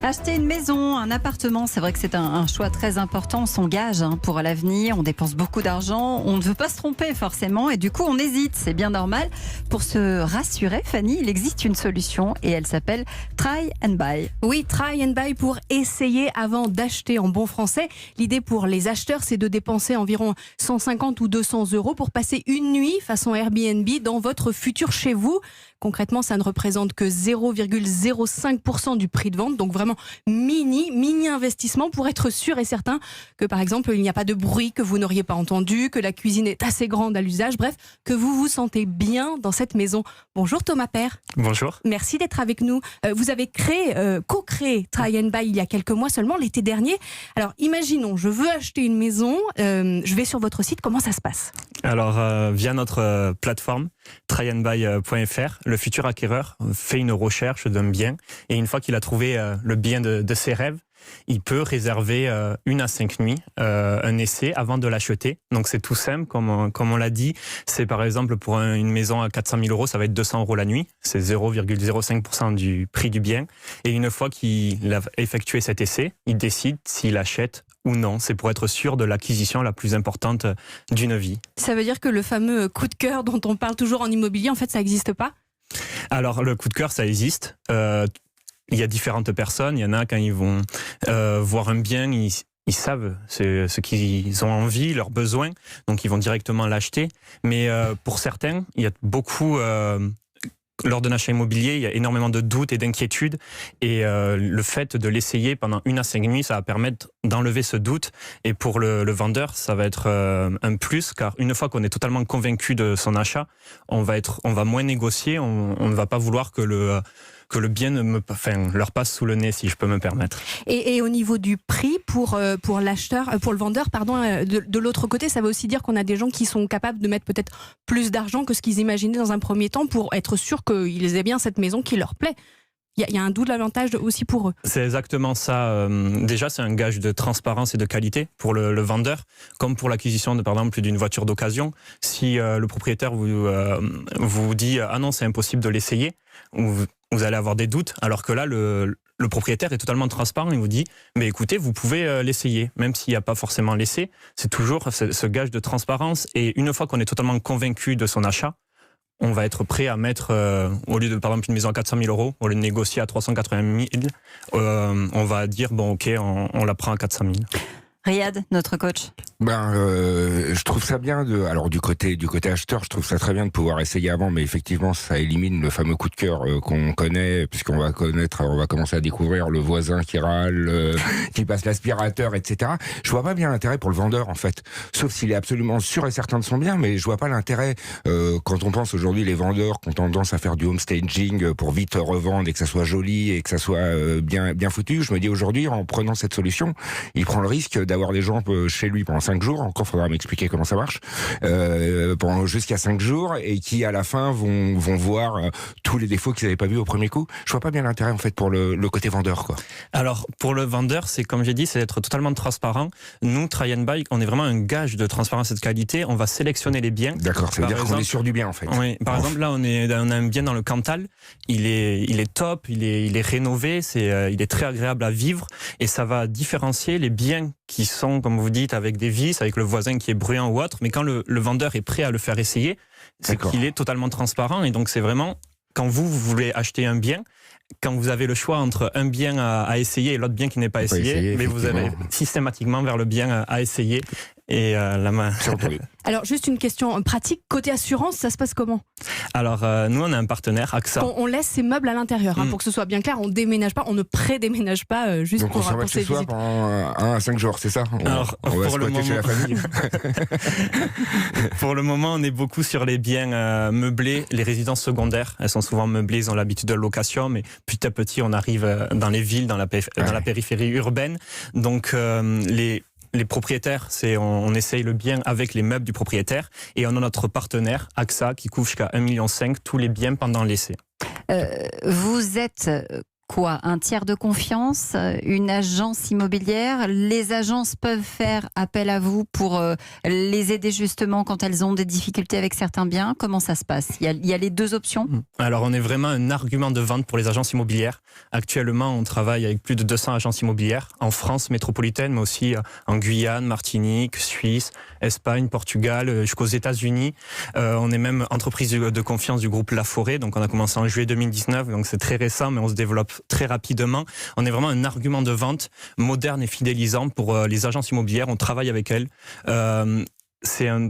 Acheter une maison, un appartement, c'est vrai que c'est un choix très important. On s'engage pour l'avenir, on dépense beaucoup d'argent, on ne veut pas se tromper forcément et du coup on hésite, c'est bien normal. Pour se rassurer, Fanny, il existe une solution et elle s'appelle Try and Buy. Oui, Try and Buy pour essayer avant d'acheter en bon français. L'idée pour les acheteurs, c'est de dépenser environ 150 ou 200 euros pour passer une nuit façon Airbnb dans votre futur chez vous. Concrètement, ça ne représente que 0,05% du prix de vente, donc vraiment mini investissement pour être sûr et certain que par exemple il n'y a pas de bruit que vous n'auriez pas entendu, que la cuisine est assez grande à l'usage, bref, que vous vous sentez bien dans cette maison. Bonjour Thomas Père. Bonjour. Merci d'être avec nous. Vous avez co-créé Try and Buy il y a quelques mois seulement, l'été dernier. Alors imaginons, je veux acheter une maison, je vais sur votre site, comment ça se passe ? Alors, via notre plateforme tryandbuy.fr, le futur acquéreur fait une recherche d'un bien et une fois qu'il a trouvé le bien de ses rêves, il peut réserver 1 à 5 nuits, un essai avant de l'acheter. Donc c'est tout simple, comme on l'a dit. C'est par exemple pour une maison à 400 000 euros, ça va être 200 euros la nuit. C'est 0,05% du prix du bien. Et une fois qu'il a effectué cet essai, il décide s'il achète ou non. C'est pour être sûr de l'acquisition la plus importante d'une vie. Ça veut dire que le fameux coup de cœur dont on parle toujours en immobilier, en fait, ça n'existe pas ? Alors, le coup de cœur, ça existe. Il y a différentes personnes. Il y en a, quand ils vont voir un bien, ils savent ce qu'ils ont envie, leurs besoins. Donc, ils vont directement l'acheter. Mais pour certains, il y a beaucoup... lors d'un achat immobilier, il y a énormément de doutes et d'inquiétudes. Et le fait de l'essayer pendant 1 à 5 nuits, ça va permettre d'enlever ce doute. Et pour le vendeur, ça va être un plus, car une fois qu'on est totalement convaincu de son achat, on va moins négocier, on ne va pas vouloir que le bien leur passe sous le nez, si je peux me permettre. Et au niveau du prix pour le vendeur, de l'autre côté, ça veut aussi dire qu'on a des gens qui sont capables de mettre peut-être plus d'argent que ce qu'ils imaginaient dans un premier temps pour être sûr qu'ils aient bien cette maison qui leur plaît. Il y a un double avantage aussi pour eux. C'est exactement ça. Déjà, c'est un gage de transparence et de qualité pour le vendeur, comme pour l'acquisition, par exemple, d'une voiture d'occasion. Si le propriétaire vous dit « Ah non, c'est impossible de l'essayer », vous allez avoir des doutes, alors que là, le propriétaire est totalement transparent. Il vous dit « Mais écoutez, vous pouvez l'essayer », même s'il n'y a pas forcément l'essai. C'est toujours ce gage de transparence. Et une fois qu'on est totalement convaincu de son achat, on va être prêt à mettre, au lieu de, par exemple, une maison à 400 000 euros, au lieu de négocier à 380 000, on va dire, bon, ok, on la prend à 400 000. Riyad, notre coach. Je trouve ça bien alors du côté acheteur, je trouve ça très bien de pouvoir essayer avant, mais effectivement, ça élimine le fameux coup de cœur qu'on connaît, puisqu'on va commencer à découvrir le voisin qui râle, qui passe l'aspirateur, etc. Je vois pas bien l'intérêt pour le vendeur, en fait. Sauf s'il est absolument sûr et certain de son bien, mais je vois pas l'intérêt, quand on pense aujourd'hui les vendeurs qui ont tendance à faire du home staging pour vite revendre et que ça soit joli et que ça soit bien foutu. Je me dis aujourd'hui, en prenant cette solution, il prend le risque d'avoir des gens chez lui pendant 5 jours, encore faudra m'expliquer comment ça marche, jusqu'à 5 jours, et qui à la fin vont voir tous les défauts qu'ils n'avaient pas vus au premier coup. Je vois pas bien l'intérêt en fait pour le côté vendeur, quoi. Alors pour le vendeur, c'est comme j'ai dit, c'est d'être totalement transparent. Nous, Try and Buy, on est vraiment un gage de transparence et de qualité. On va sélectionner les biens. D'accord, ça veut dire qu'on est sûr du bien en fait. Oui, par exemple là on a un bien dans le Cantal, il est top, il est rénové, il est très agréable à vivre et ça va différencier les biens qui sont, comme vous dites, avec des vis, avec le voisin qui est bruyant ou autre, mais quand le vendeur est prêt à le faire essayer, c'est qu'il est totalement transparent. Et donc c'est vraiment, quand vous voulez acheter un bien, quand vous avez le choix entre un bien à essayer et l'autre bien qui n'est pas essayé, mais vous allez systématiquement vers le bien à essayer. Et la main. Alors juste une question pratique, côté assurance, ça se passe comment ? Alors nous on a un partenaire, AXA. On laisse ses meubles à l'intérieur, pour que ce soit bien clair, on déménage pas, on ne pré-déménage pas juste donc pour ses visites. Donc on pendant 1 à 5 jours, c'est ça ? Alors on va pour le moment, chez la famille. Pour le moment on est beaucoup sur les biens meublés, les résidences secondaires, elles sont souvent meublées, ils ont l'habitude de la location, mais petit à petit on arrive dans les villes, dans la périphérie urbaine. Donc les propriétaires, on essaye le bien avec les meubles du propriétaire et on a notre partenaire AXA qui couvre jusqu'à 1,5 million tous les biens pendant l'essai. Vous êtes quoi? Un tiers de confiance, une agence immobilière? Les agences peuvent faire appel à vous pour les aider justement quand elles ont des difficultés avec certains biens? Comment ça se passe? Il y a les deux options? Alors, on est vraiment un argument de vente pour les agences immobilières. Actuellement, on travaille avec plus de 200 agences immobilières en France métropolitaine, mais aussi en Guyane, Martinique, Suisse, Espagne, Portugal, jusqu'aux États-Unis. On est même entreprise de confiance du groupe Laforêt. Donc, on a commencé en juillet 2019, donc c'est très récent, mais on se développe très rapidement. On est vraiment un argument de vente moderne et fidélisant pour les agences immobilières. On travaille avec elles. C'est un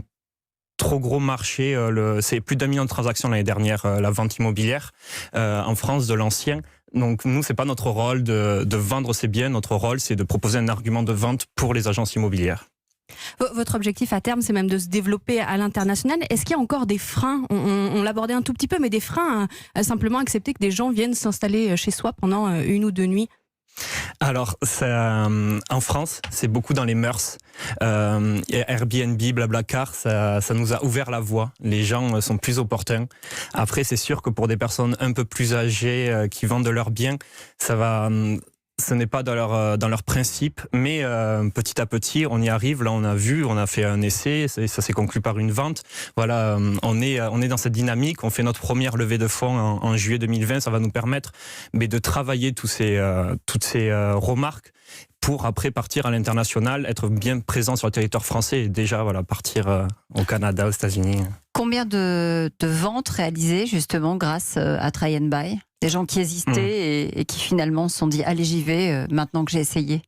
trop gros marché. C'est plus d'1 million de transactions l'année dernière, la vente immobilière en France de l'ancien. Donc nous, c'est pas notre rôle de vendre ces biens. Notre rôle, c'est de proposer un argument de vente pour les agences immobilières. Votre objectif à terme, c'est même de se développer à l'international. Est-ce qu'il y a encore des freins? On l'abordait un tout petit peu, mais des freins à simplement accepter que des gens viennent s'installer chez soi pendant 1 ou 2 nuits? Alors, en France, c'est beaucoup dans les mœurs. Airbnb, Blablacar, ça nous a ouvert la voie. Les gens sont plus opportuns. Après, c'est sûr que pour des personnes un peu plus âgées qui vendent leurs biens, ce n'est pas dans leur principe, mais petit à petit, on y arrive. Là, on a fait un essai, ça s'est conclu par une vente. Voilà, on est dans cette dynamique. On fait notre première levée de fonds en juillet 2020. Ça va nous permettre de travailler toutes ces remarques pour après partir à l'international, être bien présent sur le territoire français et déjà partir au Canada, aux États-Unis. Combien de ventes réalisées justement grâce à Try and Buy? Des gens qui hésitaient et qui finalement se sont dit allez, j'y vais maintenant que j'ai essayé.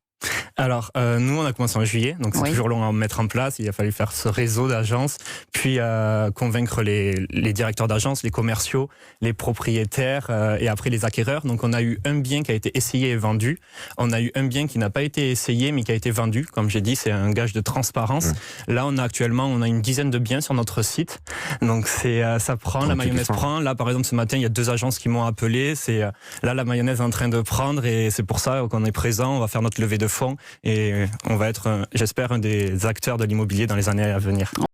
Alors, nous, on a commencé en juillet, donc c'est toujours long à mettre en place. Il a fallu faire ce réseau d'agences, puis convaincre les directeurs d'agences, les commerciaux, les propriétaires et après les acquéreurs. Donc, on a eu un bien qui a été essayé et vendu. On a eu un bien qui n'a pas été essayé, mais qui a été vendu. Comme j'ai dit, c'est un gage de transparence. Là, on a une dizaine de biens sur notre site. Donc, ça prend, la mayonnaise prend. Là, par exemple, ce matin, il y a 2 agences qui m'ont appelé. Là, la mayonnaise est en train de prendre et c'est pour ça qu'on est présent. On va faire notre levée de fonds et on va être, j'espère, un des acteurs de l'immobilier dans les années à venir.